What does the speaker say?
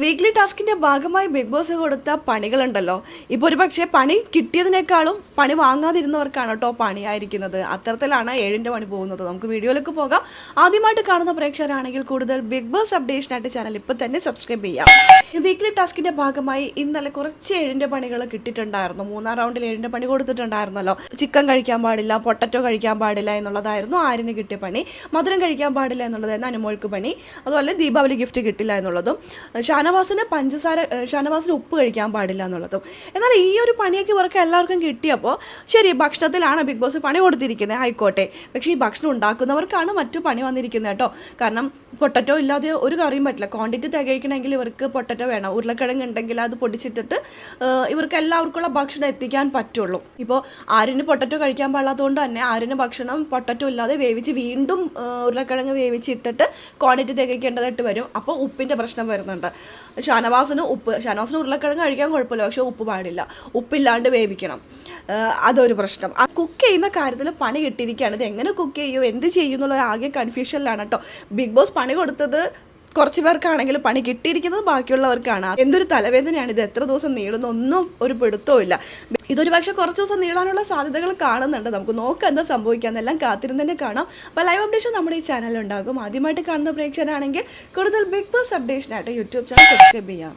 Weekly ടാസ്കിന്റെ ഭാഗമായി big boss കൊടുത്ത പണികളുണ്ടല്ലോ. ഇപ്പോൾ ഒരു പക്ഷേ പണി കിട്ടിയതിനേക്കാളും പണി വാങ്ങാതിരുന്നവർക്കാണ് കേട്ടോ പണിയായിരിക്കുന്നത്. അത്തരത്തിലാണ് 7ന്റെ പണി പോകുന്നത്. നമുക്ക് വീഡിയോയിലേക്ക് പോകാം. ആദ്യമായിട്ട് കാണുന്ന പ്രേക്ഷകരാണെങ്കിൽ കൂടുതൽ ബിഗ് ബോസ് അപ്ഡേഷനായിട്ട് ചാനൽ ഇപ്പോൾ തന്നെ സബ്സ്ക്രൈബ് ചെയ്യാം. വീക്ക്ലി ടാസ്കിന്റെ ഭാഗമായി ഇന്നലെ കുറച്ച് 7ന്റെ പണികൾ കിട്ടിയിട്ടുണ്ടായിരുന്നു. 3-ാം റൗണ്ടിൽ 7ന്റെ പണി കൊടുത്തിട്ടുണ്ടായിരുന്നല്ലോ. ചിക്കൻ കഴിക്കാൻ പാടില്ല, പൊട്ടറ്റോ കഴിക്കാൻ പാടില്ല എന്നുള്ളതായിരുന്നു ആര്യന് കിട്ടിയ പണി. മധുരം കഴിക്കാൻ പാടില്ല എന്നുള്ളതായിരുന്നു അനുമോൾക്ക് പണി. അതുപോലെ ദീപാവലി ഗിഫ്റ്റ് കിട്ടില്ല എന്നുള്ളതും, ഷാനവാസിന് ഉപ്പ് കഴിക്കാൻ പാടില്ല എന്നുള്ളതും. എന്നാൽ ഈ ഒരു പണിയൊക്കെ ഇവർക്ക് എല്ലാവർക്കും കിട്ടിയപ്പോൾ ശരി, ഭക്ഷണത്തിലാണ് ബിഗ് ബോസ് പണി കൊടുത്തിരിക്കുന്നത്, ആയിക്കോട്ടെ. പക്ഷേ ഈ ഭക്ഷണം ഉണ്ടാക്കുന്നവർക്കാണ് മറ്റു പണി വന്നിരിക്കുന്നത് കേട്ടോ. കാരണം പൊട്ടറ്റോ ഇല്ലാതെ ഒരു കറിയും പറ്റില്ല. ക്വാണ്ടിറ്റി തികയ്ക്കണമെങ്കിൽ ഇവർക്ക് പൊട്ടറ്റോ വേണം. ഉരുളക്കിഴങ്ങ് ഉണ്ടെങ്കിൽ അത് പൊടിച്ചിട്ടിട്ട് ഇവർക്ക് എല്ലാവർക്കുള്ള ഭക്ഷണം എത്തിക്കാൻ പറ്റുള്ളൂ. ഇപ്പോൾ ആര്യന് പൊട്ടറ്റോ കഴിക്കാൻ പാടില്ലാത്തതുകൊണ്ട് തന്നെ ആര്യന് ഭക്ഷണം പൊട്ടറ്റോ ഇല്ലാതെ വേവിച്ച് വീണ്ടും ഉരുളക്കിഴങ്ങ് വേവിച്ചിട്ടിട്ട് ക്വാണ്ടിറ്റി തികയ്ക്കേണ്ടതായിട്ട് വരും. അപ്പോൾ ഉപ്പിൻ്റെ പ്രശ്നം വരുന്നുണ്ട്. ഷാനവാസിന് ഉരുളക്കിഴങ്ങ് കഴിക്കാൻ കുഴപ്പമില്ല, പക്ഷേ ഉപ്പ് പാടില്ല. ഉപ്പില്ലാണ്ട് വേവിക്കണം, അതൊരു പ്രശ്നം. ആ കുക്ക് ചെയ്യുന്ന കാര്യത്തിൽ പണി കിട്ടിയിരിക്കുകയാണ്. ഇത് എങ്ങനെ കുക്ക് ചെയ്യും, എന്ത് ചെയ്യും എന്നുള്ള ആകെ കൺഫ്യൂഷനിലാണ് കേട്ടോ. ബിഗ് ബോസ് പണി കൊടുത്തത് കുറച്ച് പേർക്കാണെങ്കിൽ പണി കിട്ടിയിരിക്കുന്നത് ബാക്കിയുള്ളവർക്കാണ്. എന്തൊരു തലവേദനയാണ് ഇത്, എത്ര ദിവസം നീളുന്നൊന്നും ഒരു പിടുത്തവും ഇല്ല. ഇതൊരു പക്ഷേ കുറച്ച് ദിവസം നീളാനുള്ള സാധ്യതകൾ കാണുന്നുണ്ട്. നമുക്ക് നോക്കാം എന്താ സംഭവിക്കാമെന്നെല്ലാം കാത്തിരുന്ന് തന്നെ കാണാം. അപ്പോൾ ലൈവ് അപ്ഡേഷൻ നമ്മുടെ ഈ ചാനലുണ്ടാകും. ആദ്യമായിട്ട് കാണുന്ന പ്രേക്ഷകരാണെങ്കിൽ കൂടുതൽ ബിഗ് ബോസ് അപ്ഡേഷനായിട്ട് യൂട്യൂബ് ചാനൽ സബ്സ്ക്രൈബ് ചെയ്യാം.